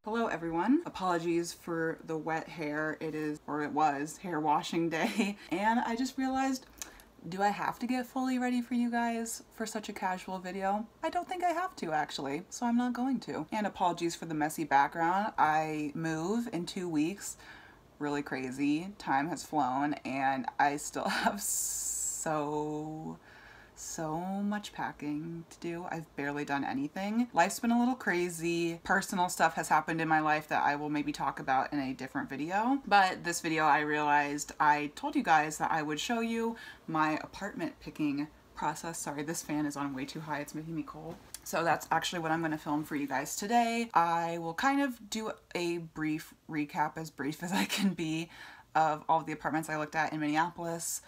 Hello everyone. Apologies for the wet hair. It was hair washing day and I just realized, do I have to get fully ready for you guys for such a casual video? I don't think I have to actually, so I'm not going to. And apologies for the messy background. I move in 2 weeks. Really crazy. Time has flown and I still have so much packing to do. I've barely done anything. Life's been a little crazy. Personal stuff has happened in my life that I will maybe talk about in a different video. But this video I realized I told you guys that I would show you my apartment picking process. Sorry, this fan is on way too high. It's making me cold. So that's actually what I'm going to film for you guys today. I will kind of do a brief recap, as brief as I can be, of all of the apartments I looked at in Minneapolis.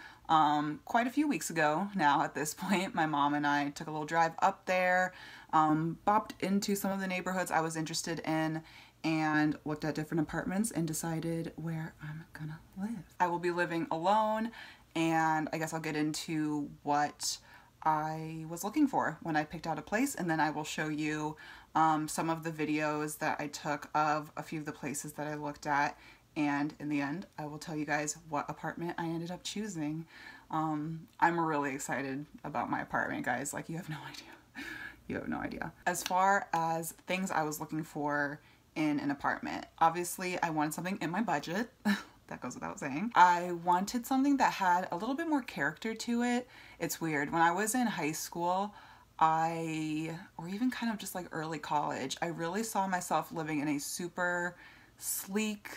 Quite a few weeks ago now at this point. My mom and I took a little drive up there, bopped into some of the neighborhoods I was interested in, and looked at different apartments and decided where I'm gonna live. I will be living alone, and I guess I'll get into what I was looking for when I picked out a place, and then I will show you some of the videos that I took of a few of the places that I looked at. And in the end, I will tell you guys what apartment I ended up choosing. I'm really excited about my apartment, guys. Like, you have no idea. You have no idea. As far as things I was looking for in an apartment, obviously I wanted something in my budget. That goes without saying. I wanted something that had a little bit more character to it. It's weird. When I was in high school, or even kind of just like early college, I really saw myself living in a super sleek,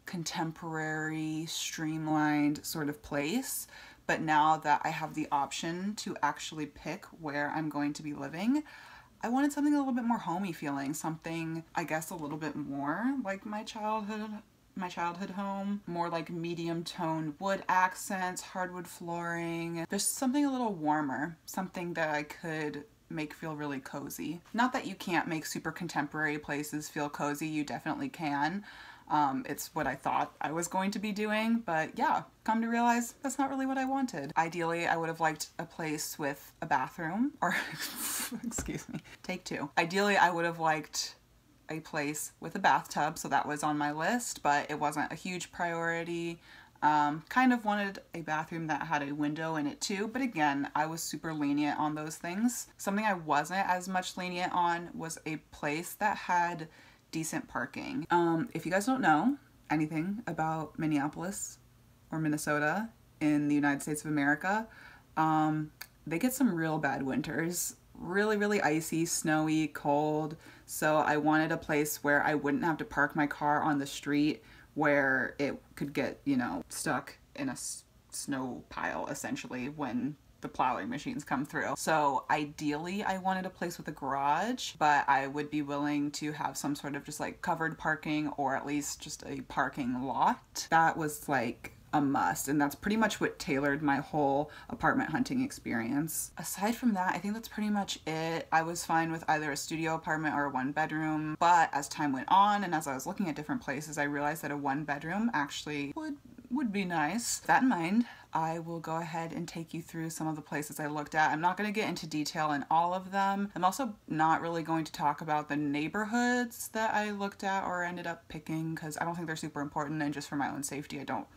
contemporary, streamlined sort of place. But now that I have the option to actually pick where I'm going to be living, I wanted something a little bit more homey feeling, something I guess a little bit more like my childhood home, more like medium toned wood accents, hardwood flooring, just something a little warmer, something that I could make feel really cozy. Not that you can't make super contemporary places feel cozy, you definitely can. It's what I thought I was going to be doing, but yeah, come to realize that's not really what I wanted. Ideally, I would have liked a place with a bathroom, or excuse me, take two. Ideally, I would have liked a place with a bathtub, so that was on my list, but it wasn't a huge priority. Kind of wanted a bathroom that had a window in it too, but again, I was super lenient on those things. Something I wasn't as much lenient on was a place that had decent parking. If you guys don't know anything about Minneapolis or Minnesota in the United States of America, they get some real bad winters. Really icy, snowy, cold. So I wanted a place where I wouldn't have to park my car on the street where it could get, you know, stuck in a snow pile essentially when the plowing machines come through. So ideally I wanted a place with a garage, but I would be willing to have some sort of just like covered parking, or at least just a parking lot. That was like a must, and that's pretty much what tailored my whole apartment hunting experience. Aside from that, I think that's pretty much it. I was fine with either a studio apartment or a 1-bedroom, but as time went on and as I was looking at different places, I realized that a 1-bedroom actually would be nice. With that in mind, I will go ahead and take you through some of the places I looked at. I'm not going to get into detail in all of them. I'm also not really going to talk about the neighborhoods that I looked at or ended up picking, because I don't think they're super important, and just for my own safety, I don't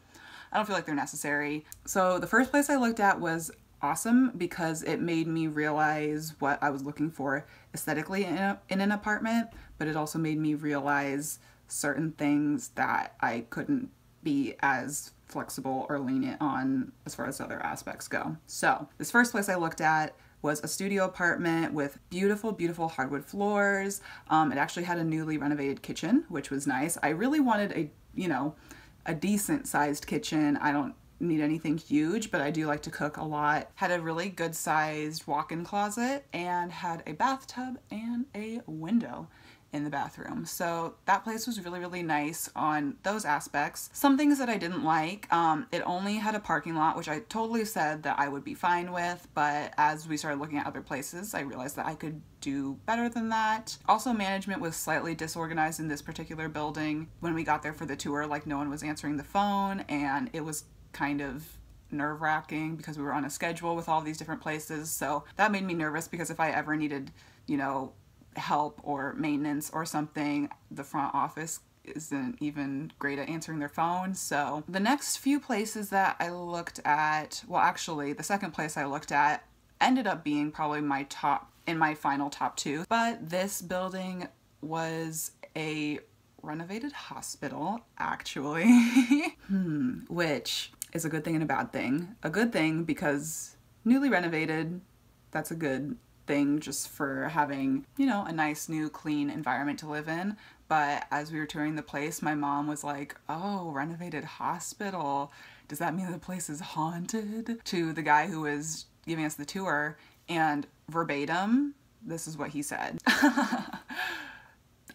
feel like they're necessary. So the first place I looked at was awesome because it made me realize what I was looking for aesthetically in an apartment, but it also made me realize certain things that I couldn't be as flexible or lenient on as far as other aspects go. So this first place I looked at was a studio apartment with beautiful hardwood floors. It actually had a newly renovated kitchen, which was nice. I really wanted a decent sized kitchen. I don't need anything huge, but I do like to cook a lot. Had a really good sized walk-in closet and had a bathtub and a window in the bathroom. So that place was really nice on those aspects. Some things that I didn't like, it only had a parking lot, which I totally said that I would be fine with, but as we started looking at other places, I realized that I could do better than that. Also, management was slightly disorganized in this particular building. When we got there for the tour, like, no one was answering the phone, and it was kind of nerve-wracking because we were on a schedule with all these different places. So that made me nervous because if I ever needed, you know, help or maintenance or something. The front office isn't even great at answering their phone. So the next few places that I looked at, well, actually the second place I looked at ended up being probably my final top 2. But this building was a renovated hospital, actually. Which is a good thing and a bad thing. A good thing because newly renovated, that's a good thing just for having, you know, a nice new clean environment to live in. But as we were touring the place, my mom was like, oh, renovated hospital, does that mean the place is haunted? To the guy who was giving us the tour, and verbatim, this is what he said.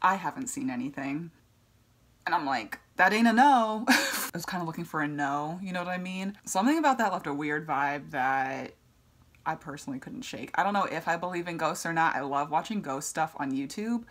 I haven't seen anything. And I'm like, that ain't a no. I was kind of looking for a no, you know what I mean? Something about that left a weird vibe that I personally couldn't shake. I don't know if I believe in ghosts or not. I love watching ghost stuff on YouTube.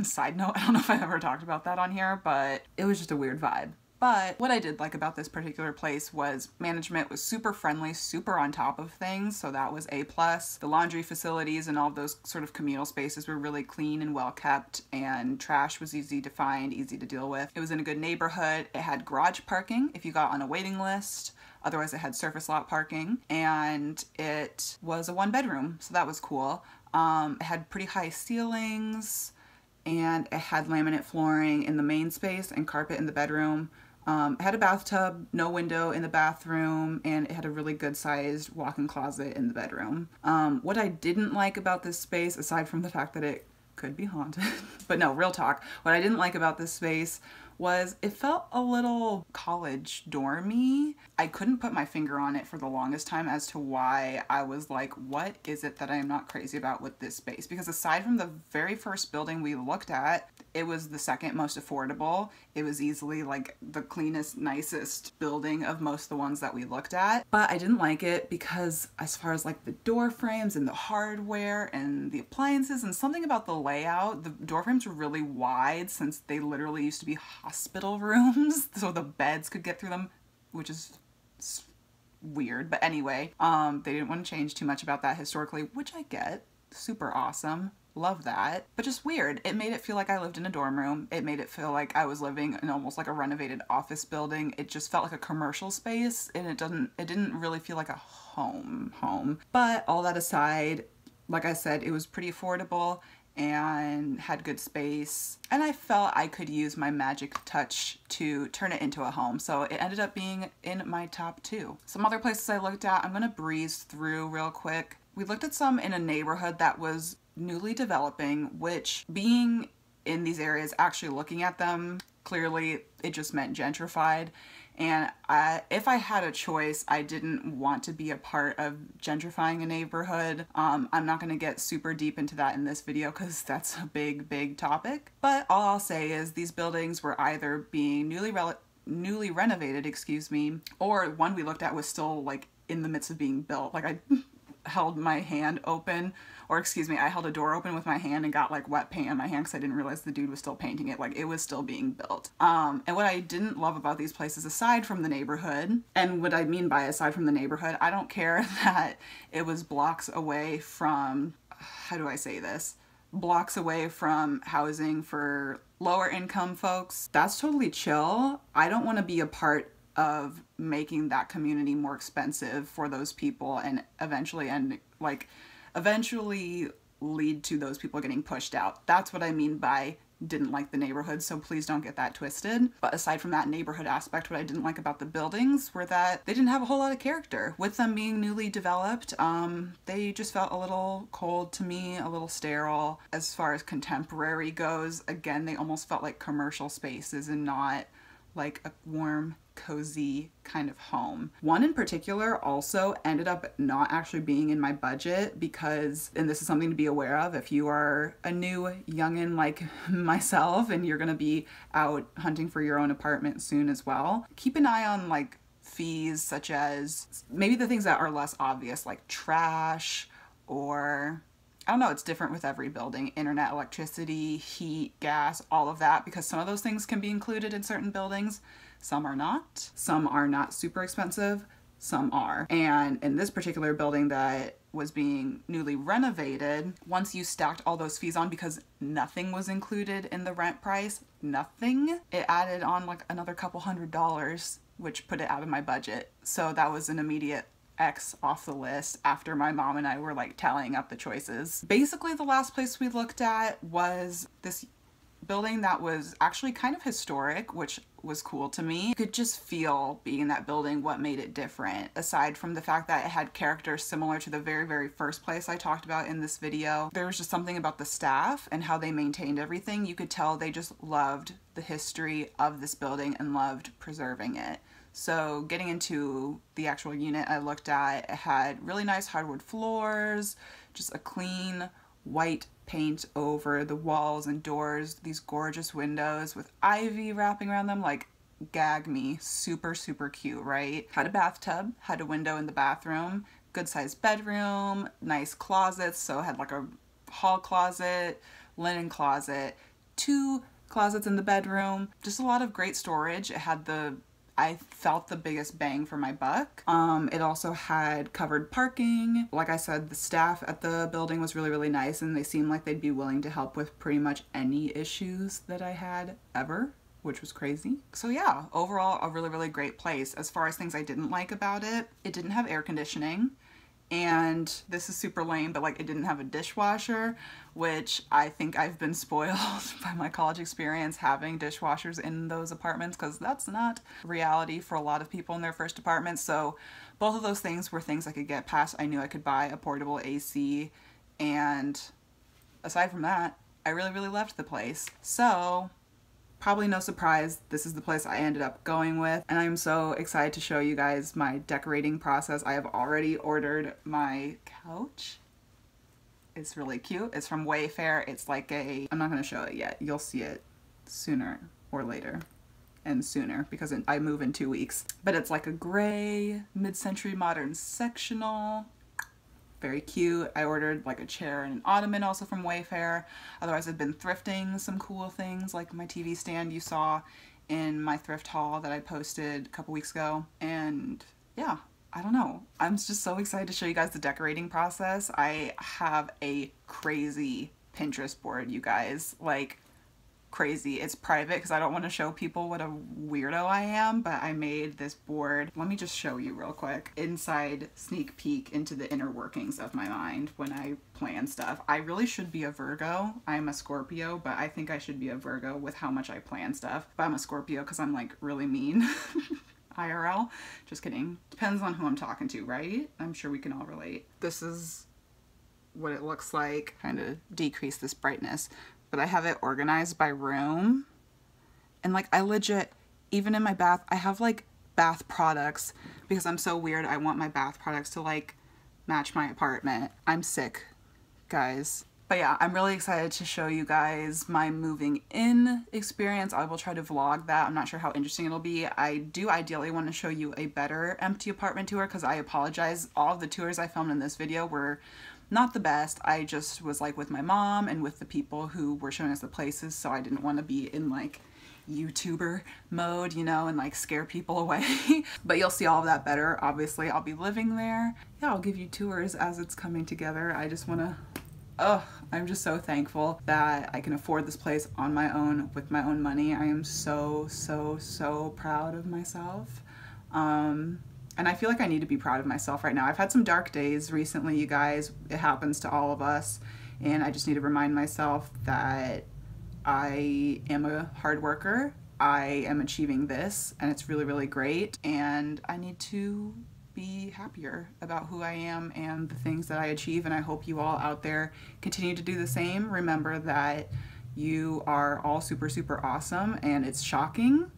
Side note, I don't know if I've ever talked about that on here, but it was just a weird vibe. But what I did like about this particular place was management was super friendly, super on top of things, so that was A+. The laundry facilities and all of those sort of communal spaces were really clean and well kept, and trash was easy to find, easy to deal with. It was in a good neighborhood. It had garage parking if you got on a waiting list. Otherwise it had surface lot parking, and it was a 1-bedroom, so that was cool. It had pretty high ceilings, and it had laminate flooring in the main space and carpet in the bedroom. It had a bathtub, no window in the bathroom, and it had a really good sized walk-in closet in the bedroom. What I didn't like about this space, aside from the fact that it could be haunted, but no, real talk, what I didn't like about this space was it felt a little college dormy. I couldn't put my finger on it for the longest time as to why I was like, what is it that I am not crazy about with this space? Because aside from the very first building we looked at, it was the second most affordable. It was easily like the cleanest, nicest building of most of the ones that we looked at. But I didn't like it because as far as like the door frames and the hardware and the appliances and something about the layout, the door frames were really wide since they literally used to be hospital rooms, so the beds could get through them, which is weird. But anyway, they didn't want to change too much about that historically, which I get. Super awesome. Love that. But just weird. It made it feel like I lived in a dorm room. It made it feel like I was living in almost like a renovated office building. It just felt like a commercial space, and it didn't really feel like a home. But all that aside, like I said, it was pretty affordable and had good space, and I felt I could use my magic touch to turn it into a home, so it ended up being in my top 2. Some other places I looked at, I'm gonna breeze through real quick. We looked at some in a neighborhood that was newly developing, which being in these areas, actually looking at them, clearly it just meant gentrified. And if I had a choice, I didn't want to be a part of gentrifying a neighborhood. I'm not going to get super deep into that in this video because that's a big topic. But all I'll say is these buildings were either being newly renovated, excuse me, or one we looked at was still like in the midst of being built. Like I held my hand open, or excuse me, I held a door open with my hand and got like wet paint on my hand because I didn't realize the dude was still painting it. Like it was still being built. And what I didn't love about these places, aside from the neighborhood, and what I mean by aside from the neighborhood, I don't care that it was blocks away from, how do I say this? Blocks away from housing for lower income folks. That's totally chill. I don't want to be a part of making that community more expensive for those people and eventually lead to those people getting pushed out. That's what I mean by didn't like the neighborhood, so please don't get that twisted. But aside from that neighborhood aspect, what I didn't like about the buildings were that they didn't have a whole lot of character. With them being newly developed, they just felt a little cold to me, a little sterile. As far as contemporary goes, again, they almost felt like commercial spaces and not like a warm, cozy kind of home. One in particular also ended up not actually being in my budget because, and this is something to be aware of if you are a new youngin' like myself and you're gonna be out hunting for your own apartment soon as well, keep an eye on like fees such as maybe the things that are less obvious, like trash, or I don't know, it's different with every building. Internet, electricity, heat, gas, all of that, because some of those things can be included in certain buildings. Some are not. Some are not super expensive. Some are. And in this particular building that was being newly renovated, once you stacked all those fees on, because nothing was included in the rent price, nothing, it added on like another couple $100, which put it out of my budget. So that was an immediate X off the list after my mom and I were like tallying up the choices. Basically, the last place we looked at was this building that was actually kind of historic, which was cool to me. You could just feel being in that building what made it different, aside from the fact that it had characters similar to the very first place I talked about in this video. There was just something about the staff and how they maintained everything. You could tell they just loved the history of this building and loved preserving it. So getting into the actual unit I looked at, it had really nice hardwood floors, just a clean white paint over the walls and doors, these gorgeous windows with ivy wrapping around them, like gag me, super cute, right? Had a bathtub, had a window in the bathroom, good sized bedroom, nice closets, so it had like a hall closet, linen closet, 2 closets in the bedroom, just a lot of great storage. It had I felt the biggest bang for my buck. It also had covered parking. Like I said, the staff at the building was really nice, and they seemed like they'd be willing to help with pretty much any issues that I had ever, which was crazy. So yeah, overall a really great place. As far as things I didn't like about it, it didn't have air conditioning. And this is super lame, but like it didn't have a dishwasher, which I think I've been spoiled by my college experience having dishwashers in those apartments, because that's not reality for a lot of people in their first apartments. So both of those things were things I could get past. I knew I could buy a portable AC, and aside from that, I really loved the place. So probably no surprise, this is the place I ended up going with, and I'm so excited to show you guys my decorating process. I have already ordered my couch. It's really cute. It's from Wayfair. It's like I'm not going to show it yet. You'll see it sooner or later, and sooner because I move in 2 weeks. But it's like a gray mid-century modern sectional. Very cute. I ordered like a chair and an ottoman also from Wayfair. Otherwise, I've been thrifting some cool things like my TV stand you saw in my thrift haul that I posted a couple weeks ago. And yeah, I don't know. I'm just so excited to show you guys the decorating process. I have a crazy Pinterest board, you guys. Like, crazy. It's private because I don't want to show people what a weirdo I am, but I made this board. Let me just show you real quick. Inside sneak peek into the inner workings of my mind when I plan stuff. I really should be a Virgo. I'm a Scorpio, but I think I should be a Virgo with how much I plan stuff. But I'm a Scorpio because I'm like really mean. IRL. Just kidding. Depends on who I'm talking to, right? I'm sure we can all relate. This is what it looks like. Kind of decrease this brightness. But I have it organized by room, and like I legit, even in my bath, I have like bath products because I'm so weird. I want my bath products to like match my apartment. I'm sick, guys. But yeah, I'm really excited to show you guys my moving in experience. I will try to vlog that. I'm not sure how interesting it'll be. I do ideally want to show you a better empty apartment tour, because I apologize. All of the tours I filmed in this video were not the best. I just was like with my mom and with the people who were showing us the places, so I didn't want to be in like YouTuber mode, you know, and like scare people away. But you'll see all of that better. Obviously, I'll be living there. Yeah, I'll give you tours as it's coming together. I just want to, I'm just so thankful that I can afford this place on my own with my own money. I am so proud of myself. And I feel like I need to be proud of myself right now. I've had some dark days recently, you guys. It happens to all of us. And I just need to remind myself that I am a hard worker. I am achieving this, and it's really great. And I need to be happier about who I am and the things that I achieve. And I hope you all out there continue to do the same. Remember that you are all super awesome, and it's shocking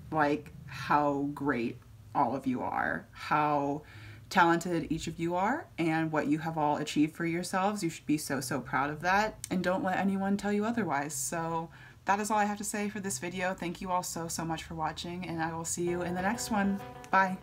like how great all of you are, how talented each of you are, and what you have all achieved for yourselves. You should be so proud of that, and don't let anyone tell you otherwise. So that is all I have to say for this video. Thank you all so much for watching, and I will see you in the next one. Bye.